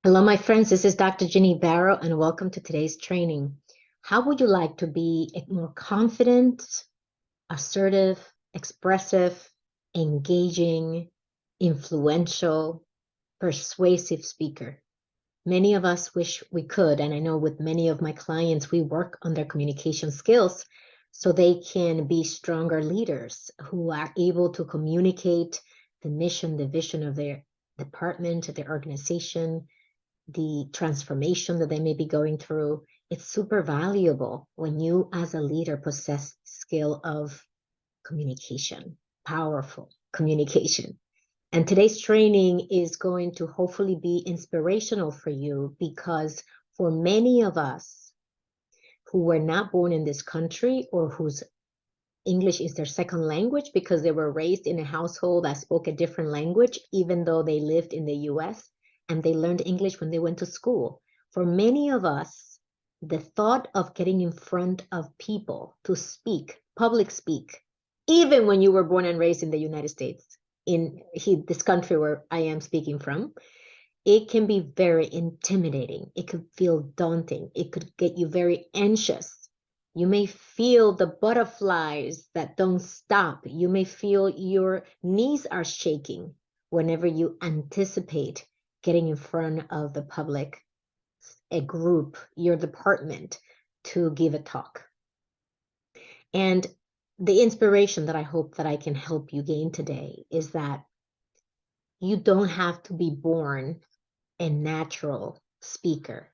Hello, my friends. This is Dr. Ginny Baro, and welcome to today's training. How would you like to be a more confident, assertive, expressive, engaging, influential, persuasive speaker? Many of us wish we could, and I know with many of my clients, we work on their communication skills so they can be stronger leaders who are able to communicate the mission, the vision of their department, their organization, the transformation that they may be going through. It's super valuable when you as a leader possess skill of communication, powerful communication. And today's training is going to hopefully be inspirational for you because for many of us who were not born in this country or whose English is their second language because they were raised in a household that spoke a different language, even though they lived in the US and they learned English when they went to school. For many of us, the thought of getting in front of people to speak, public speak, even when you were born and raised in the United States, in this country where I am speaking from, it can be very intimidating. It could feel daunting. It could get you very anxious. You may feel the butterflies that don't stop. You may feel your knees are shaking whenever you anticipate getting in front of the public, a group, your department, to give a talk. And the inspiration that I hope that I can help you gain today is that you don't have to be born a natural speaker.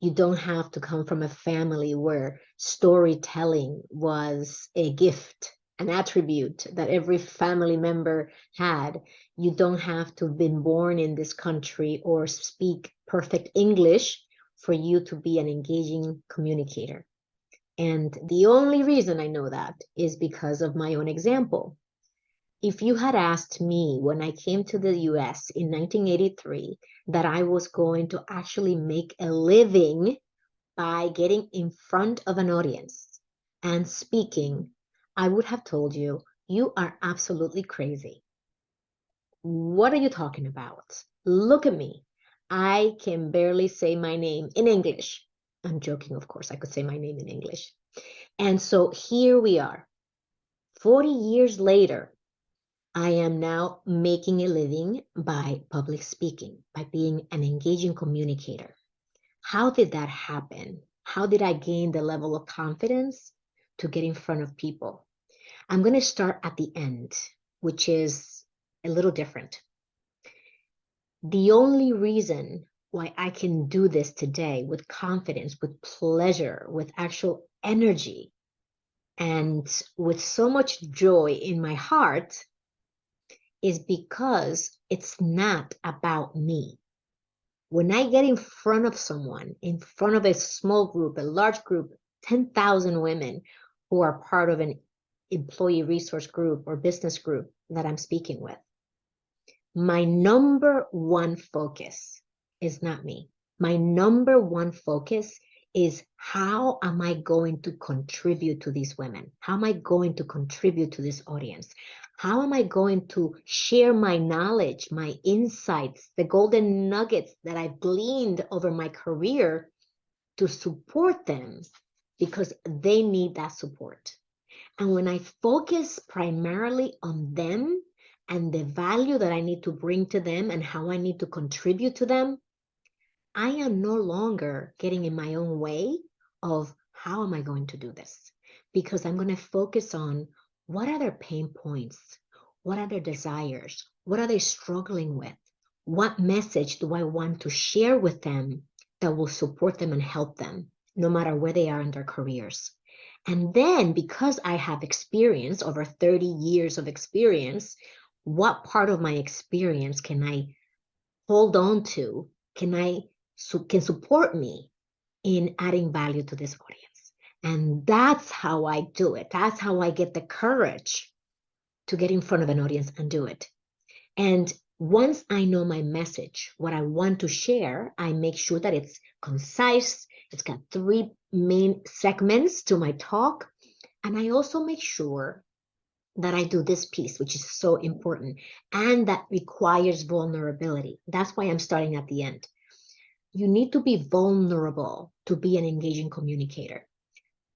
You don't have to come from a family where storytelling was a gift, an attribute that every family member had. You don't have to have been born in this country or speak perfect English for you to be an engaging communicator. And the only reason I know that is because of my own example. If you had asked me when I came to the US in 1983 that I was going to actually make a living by getting in front of an audience and speaking, I would have told you, you are absolutely crazy. What are you talking about? Look at me. I can barely say my name in English. I'm joking, of course. I could say my name in English. And so here we are. 40 years later, I am now making a living by public speaking, by being an engaging communicator. How did that happen? How did I gain the level of confidence to get in front of people? I'm going to start at the end, which is a little different. The only reason why I can do this today with confidence, with pleasure, with actual energy, and with so much joy in my heart is because it's not about me. When I get in front of someone, in front of a small group, a large group, 10,000 women who are part of an employee resource group or business group that I'm speaking with, my number one focus is not me. My number one focus is how am I going to contribute to these women? How am I going to contribute to this audience? How am I going to share my knowledge, my insights, the golden nuggets that I've gleaned over my career to support them because they need that support? And when I focus primarily on them and the value that I need to bring to them and how I need to contribute to them, I am no longer getting in my own way of how am I going to do this? Because I'm going to focus on what are their pain points? What are their desires? What are they struggling with? What message do I want to share with them that will support them and help them, no matter where they are in their careers? And then because I have experience, over 30 years of experience, what part of my experience can I hold on to? Can support me in adding value to this audience? And that's how I do it. That's how I get the courage to get in front of an audience and do it. And once I know my message, what I want to share, I make sure that it's concise. It's got 3 main segments to my talk. And I also make sure that I do this piece, which is so important, and that requires vulnerability. That's why I'm starting at the end. you need to be vulnerable to be an engaging communicator.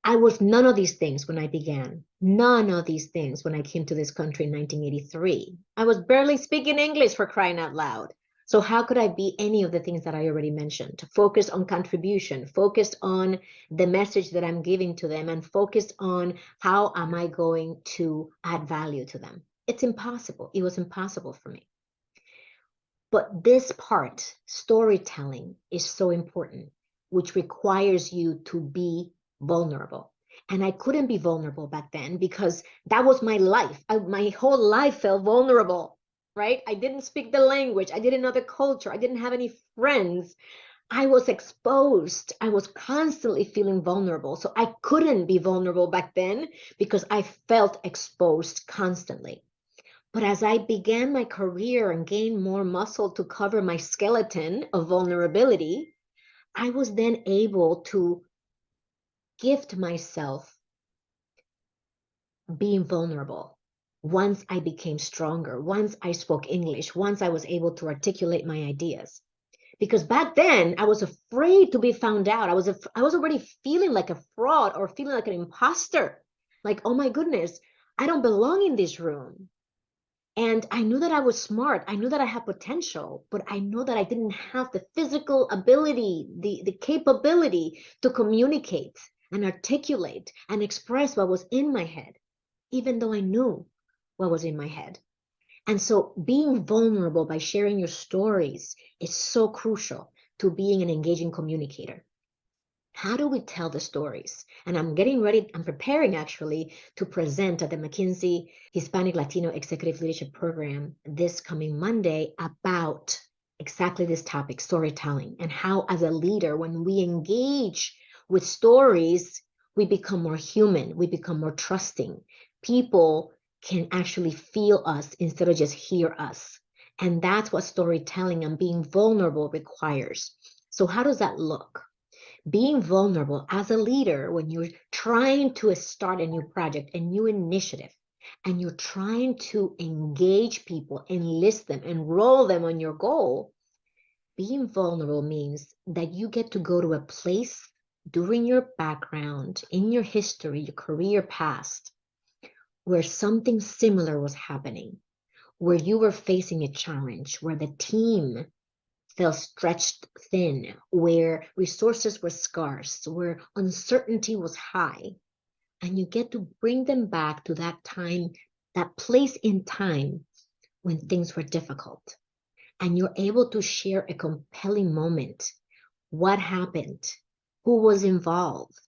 I was none of these things when I began. None of these things when I came to this country in 1983. I was barely speaking English, for crying out loud. So how could I be any of the things that I already mentioned? Focused on contribution, focused on the message that I'm giving to them, and focused on how am I going to add value to them. It's impossible. It was impossible for me. But this part, storytelling, is so important, which requires you to be vulnerable. And I couldn't be vulnerable back then because that was my life. My whole life felt vulnerable, right? I didn't speak the language. I didn't know the culture. I didn't have any friends. I was exposed. I was constantly feeling vulnerable. So I couldn't be vulnerable back then because I felt exposed constantly. But as I began my career and gained more muscle to cover my skeleton of vulnerability, I was then able to gift myself being vulnerable. Once I became stronger, once I spoke English, once I was able to articulate my ideas. Because back then I was afraid to be found out. I was already feeling like a fraud or feeling like an imposter. Like, oh my goodness, I don't belong in this room. And I knew that I was smart. I knew that I had potential, but I know that I didn't have the physical ability, the capability to communicate and articulate and express what was in my head, even though I knew what was in my head. And so being vulnerable by sharing your stories is so crucial to being an engaging communicator. How do we tell the stories? And I'm getting ready, I'm preparing actually to present at the McKinsey Hispanic Latino Executive Leadership Program this coming Monday about exactly this topic, storytelling, and how as a leader, when we engage with stories, we become more human, we become more trusting. People can actually feel us instead of just hear us. And that's what storytelling and being vulnerable requires. So how does that look? Being vulnerable as a leader when you're trying to start a new project, a new initiative, and you're trying to engage people, enlist them, enroll them on your goal, being vulnerable means that you get to go to a place during your background, in your history, your career past, where something similar was happening, where you were facing a challenge, where the team felt stretched thin, where resources were scarce, where uncertainty was high. And you get to bring them back to that time, that place in time when things were difficult. And you're able to share a compelling moment. What happened? Who was involved?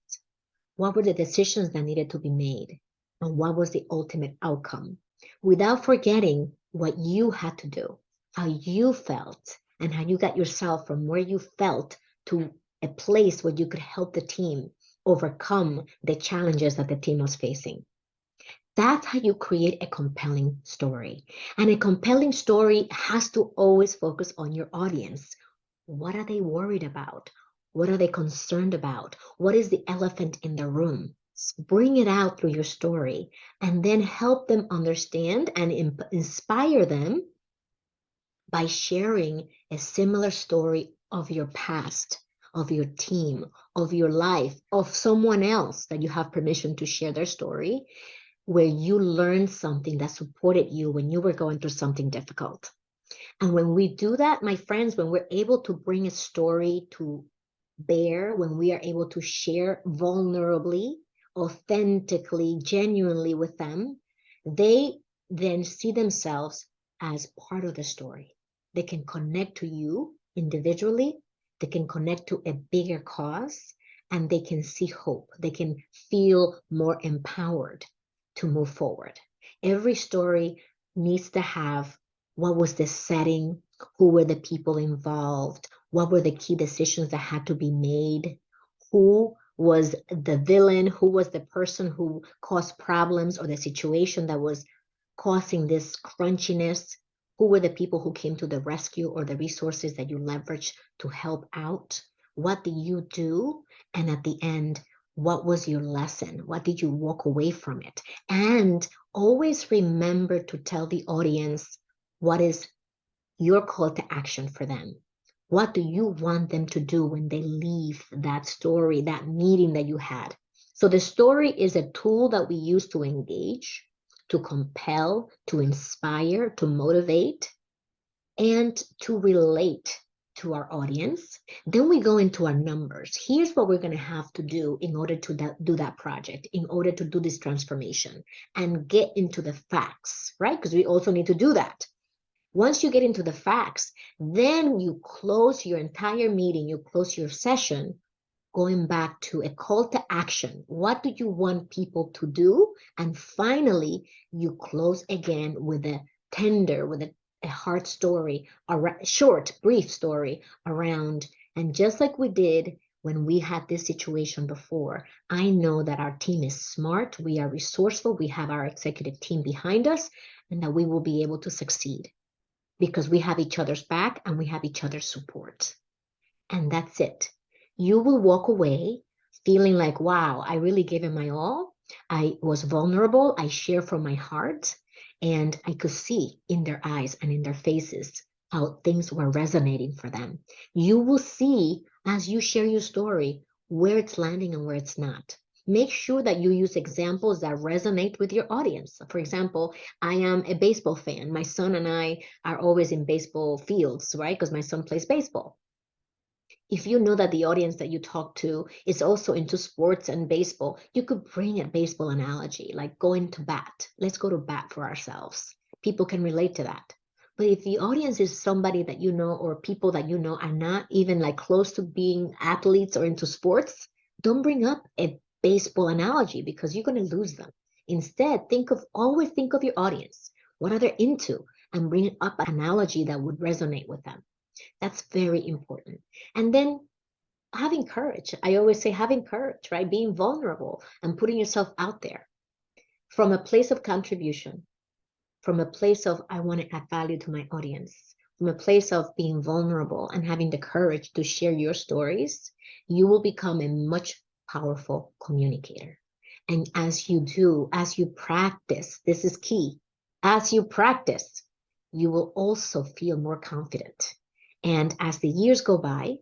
What were the decisions that needed to be made? And what was the ultimate outcome? Without forgetting what you had to do, how you felt, and how you got yourself from where you felt to a place where you could help the team overcome the challenges that the team was facing. That's how you create a compelling story. And a compelling story has to always focus on your audience. What are they worried about? What are they concerned about? What is the elephant in the room? Bring it out through your story and then help them understand and inspire them by sharing a similar story of your past, of your team, of your life, of someone else that you have permission to share their story, where you learned something that supported you when you were going through something difficult. And when we do that, my friends, when we're able to bring a story to bear, when we are able to share vulnerably, authentically, genuinely with them, they then see themselves as part of the story. They can connect to you individually, they can connect to a bigger cause, and they can see hope. They can feel more empowered to move forward. Every story needs to have what was the setting, who were the people involved, what were the key decisions that had to be made, who was the villain, who was the person who caused problems or the situation that was causing this crunchiness, who were the people who came to the rescue or the resources that you leveraged to help out, what did you do, and at the end, what was your lesson? What did you walk away from it? And always remember to tell the audience what is your call to action for them. What do you want them to do when they leave that story, that meeting that you had? So the story is a tool that we use to engage, to compel, to inspire, to motivate, and to relate to our audience. Then we go into our numbers. Here's what we're going to have to do in order to do that project, in order to do this transformation and get into the facts, right? Because we also need to do that. Once you get into the facts, then you close your entire meeting, you close your session, going back to a call to action. What do you want people to do? And finally, you close again with a tender, with a heart story, a short, brief story around. And just like we did when we had this situation before, I know that our team is smart, we are resourceful, we have our executive team behind us, and that we will be able to succeed because we have each other's back and we have each other's support. And that's it. You will walk away feeling like, wow, I really gave it my all. I was vulnerable. I shared from my heart. And I could see in their eyes and in their faces how things were resonating for them. You will see as you share your story where it's landing and where it's not. Make sure that you use examples that resonate with your audience. For example, I am a baseball fan. My son and I are always in baseball fields, right? Because my son plays baseball. If you know that the audience that you talk to is also into sports and baseball, you could bring a baseball analogy, like going to bat. Let's go to bat for ourselves. People can relate to that. But if the audience is somebody that you know or people that you know are not even like close to being athletes or into sports, don't bring up a baseball analogy because you're going to lose them. Instead, always think of your audience. What are they into? And bring up an analogy that would resonate with them. That's very important. And then having courage. I always say having courage, right? Being vulnerable and putting yourself out there from a place of contribution, from a place of, I want to add value to my audience, from a place of being vulnerable and having the courage to share your stories, you will become a much powerful communicator. And as you do, as you practice, this is key. As you practice, you will also feel more confident. And as the years go by,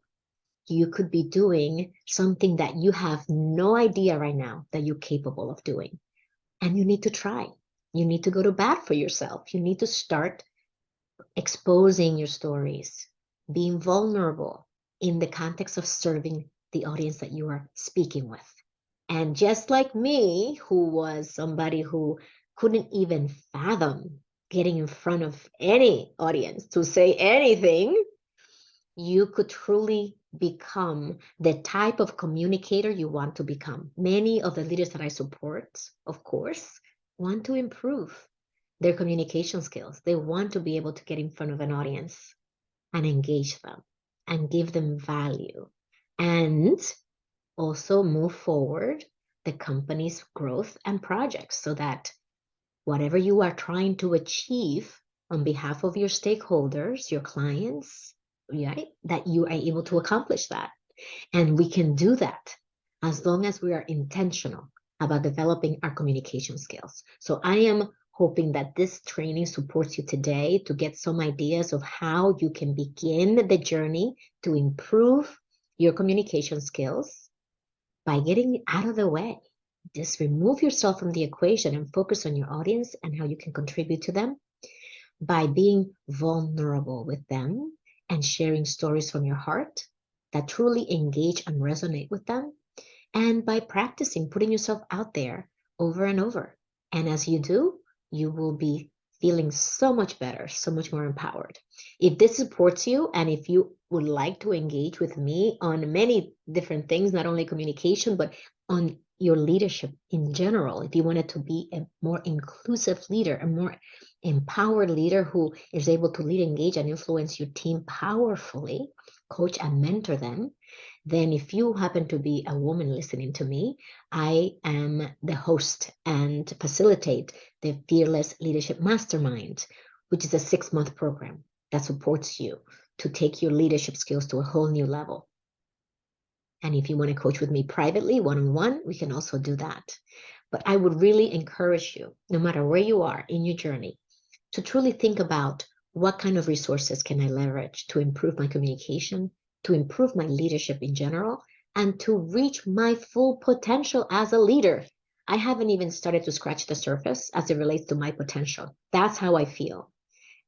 you could be doing something that you have no idea right now that you're capable of doing. And you need to try. You need to go to bat for yourself. You need to start exposing your stories, being vulnerable in the context of serving the audience that you are speaking with. And just like me, who was somebody who couldn't even fathom getting in front of any audience to say anything, you could truly become the type of communicator you want to become. Many of the leaders that I support, of course, want to improve their communication skills. They want to be able to get in front of an audience and engage them and give them value and also move forward the company's growth and projects so that whatever you are trying to achieve on behalf of your stakeholders, your clients, right, that you are able to accomplish that. And we can do that as long as we are intentional about developing our communication skills. So I am hoping that this training supports you today to get some ideas of how you can begin the journey to improve your communication skills by getting out of the way. Just remove yourself from the equation and focus on your audience and how you can contribute to them by being vulnerable with them and sharing stories from your heart that truly engage and resonate with them, and by practicing putting yourself out there over and over. And as you do, you will be feeling so much better, so much more empowered. If this supports you, and if you would like to engage with me on many different things, not only communication, but on your leadership in general, if you wanted to be a more inclusive leader, a more empowered leader who is able to lead, engage, and influence your team powerfully, coach and mentor them, then if you happen to be a woman listening to me, I am the host and facilitate the Fearless Leadership Mastermind, which is a 6-month program that supports you to take your leadership skills to a whole new level. And if you want to coach with me privately, one-on-one, we can also do that. But I would really encourage you, no matter where you are in your journey, to truly think about What kind of resources can I leverage to improve my communication, to improve my leadership in general, and to reach my full potential as a leader? I haven't even started to scratch the surface as it relates to my potential. That's how I feel.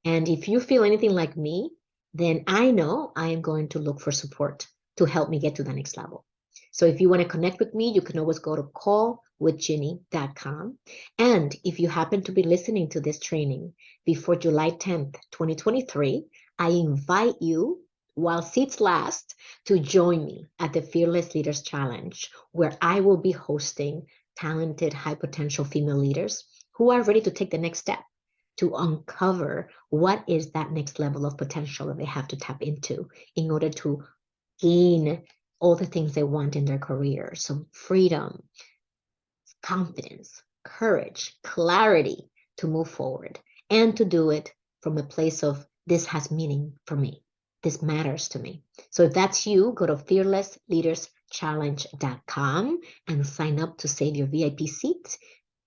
And if you feel anything like me, then I know I am going to look for support to help me get to the next level. So if you want to connect with me, you can always go to callwithginny.com. And if you happen to be listening to this training before July 10th, 2023, I invite you, while seats last, to join me at the Fearless Leaders Challenge, where I will be hosting talented, high potential female leaders who are ready to take the next step to uncover what is that next level of potential that they have to tap into in order to gain all the things they want in their career. So freedom, confidence, courage, clarity to move forward and to do it from a place of this has meaning for me. This matters to me. So if that's you, go to fearlessleaderschallenge.com and sign up to save your VIP seat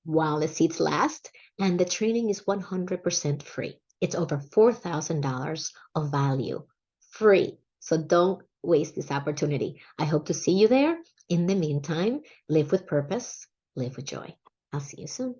while the seats last. And the training is 100% free. It's over $4,000 of value, free. So don't waste this opportunity. I hope to see you there. In the meantime, live with purpose, live with joy. I'll see you soon.